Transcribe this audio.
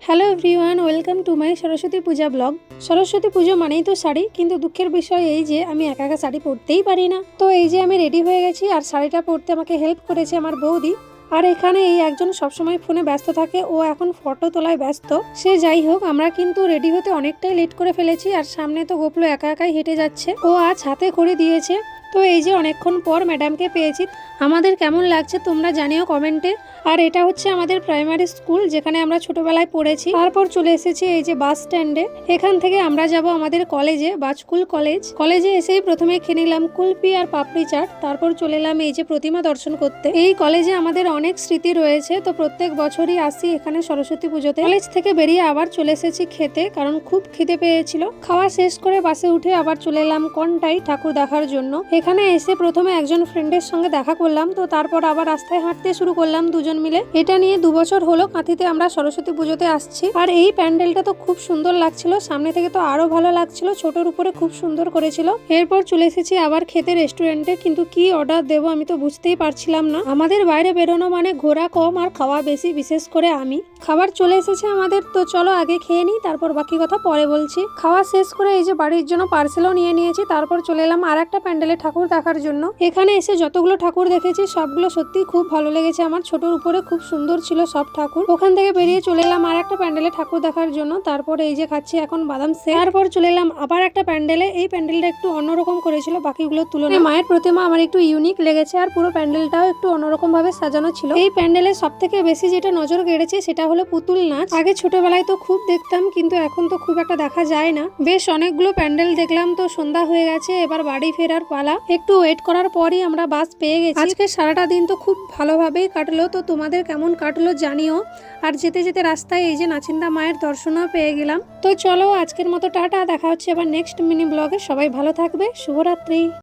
Hello everyone, welcome to my Saraswati Puja blog. Saraswati পুজো মানেই তো শাড়ি, কিন্তু দুঃখের বিষয় এই যে আমি একা একা শাড়ি পরতেই পারি না। তো এই যে আমি রেডি হয়ে গেছি, আর শাড়িটা পরতে আমাকে হেল্প করেছে আমার বৌদি। আর এখানে এই একজন সবসময় ফোনে ব্যস্ত থাকে, ও এখন ফটো তোলায় ব্যস্ত। সে যাই হোক, আমরা কিন্তু রেডি হতে অনেকটাই লেট করে ফেলেছি, আর সামনে তো গোপলো একা একাই হেঁটে যাচ্ছে। ও আজ হাতে করে দিয়েছে। তো এই যে অনেকক্ষণ পর ম্যাডামকে পেয়েছি। আমাদের কেমন লাগছে তোমরা জানিও কমেন্টে। আর এটা হচ্ছে আমাদের প্রাইমারি স্কুল, যেখানে আমরা ছোটবেলায় পড়েছি। তারপর চলে এসেছি এই যে বাস স্ট্যান্ডে। এখান থেকে আমরা যাব আমাদের কলেজে, বাজকুল কলেজ। কলেজে এসেই প্রথমে খেয়ে নিলাম কুলপি আর পাপড়ি চাট, তারপর চলে এলাম এই যে প্রতিমা দর্শন করতে। এই কলেজে আমাদের অনেক স্মৃতি রয়েছে, তো প্রত্যেক বছরই আসি এখানে সরস্বতী পুজোতে। কলেজ থেকে বেরিয়ে আবার চলে এসেছি খেতে, কারণ খুব খিদে পেয়েছিল। খাওয়া শেষ করে বাসে উঠে আবার চলে এলাম কনটাই ঠাকুর দেখার জন্য। এখানে এসে প্রথমে একজন ফ্রেন্ডের সঙ্গে দেখা করলাম, তো তারপর আবার রাস্তায় হাঁটতে শুরু করলাম দুজন মিলে। এটা নিয়ে 2 বছর হলো কাঁথিতে আমরা সরস্বতী পুজোতে আসছি। আর এই প্যান্ডেলটা তো খুব সুন্দর লাগছিল, সামনে থেকে তো আরো ভালো লাগছিল, ছোটর উপরে খুব সুন্দর করেছিল। এরপর চলে এসেছি আবার খেতে রেস্টুরেন্টে, কিন্তু কি অর্ডার দেবো আমি তো বুঝতেই পারছিলাম না। আমাদের বাইরে বেরোনো মানে ঘোরা কম আর খাওয়া বেশি, বিশেষ করে আমি। খাবার চলে এসেছে আমাদের, তো চলো আগে খেয়ে নিই, তারপর বাকি কথা পরে বলছি। খাওয়া শেষ করে এই যে বাড়ির জন্য পার্সেলও নিয়ে নিয়েছি, তারপর চলে এলাম আর একটা প্যান্ডেলে ঠাকুর দেখার জন্য। এখানে এসে যতগুলো ঠাকুর দেখেছি সবগুলো সত্যি খুব ভালো লেগেছে আমার। ছোটর উপরে খুব সুন্দর ছিল সব ঠাকুর। ওখান থেকে বেরিয়ে চলে এলাম আর একটা প্যান্ডেলে ঠাকুর দেখার জন্য। তারপর এই যে খাচ্ছি এখন বাদাম শেক। তারপর চলে এলাম আবার একটা প্যান্ডেলে। এই প্যান্ডেলটা একটু অন্যরকম করেছিল বাকিগুলোর তুলনায়। মায়ের প্রতিমা আমার একটু ইউনিক লেগেছে, আর পুরো প্যান্ডেলটাও একটু অন্যরকম ভাবে সাজানো ছিল। এই প্যান্ডেলে সব থেকে বেশি যেটা নজর কেড়েছে সেটা হলো পুতুল নাচ। আগে ছোটবেলায় তো খুব দেখতাম, কিন্তু এখন তো খুব একটা দেখা যায় না। বেশ অনেকগুলো প্যান্ডেল দেখলাম, তো সন্ধ্যা হয়ে গেছে, এবার বাড়ি ফেরার পালা। একটু ওয়েট করার পরই আমরা বাস পেয়ে গেছি। আজকে সারাটা দিন তো খুব ভালোভাবেই কাটলো, তো তোমাদের কেমন কাটলো জানিও। আর যেতে যেতে রাস্তায় এই যে নাচিন্দা মায়ের দর্শনও পেয়ে গেলাম। তো চলো আজকের মতো টাটা, দেখা হচ্ছে আবার নেক্সট মিনি ব্লগে। সবাই ভালো থাকবে, শুভরাত্রি।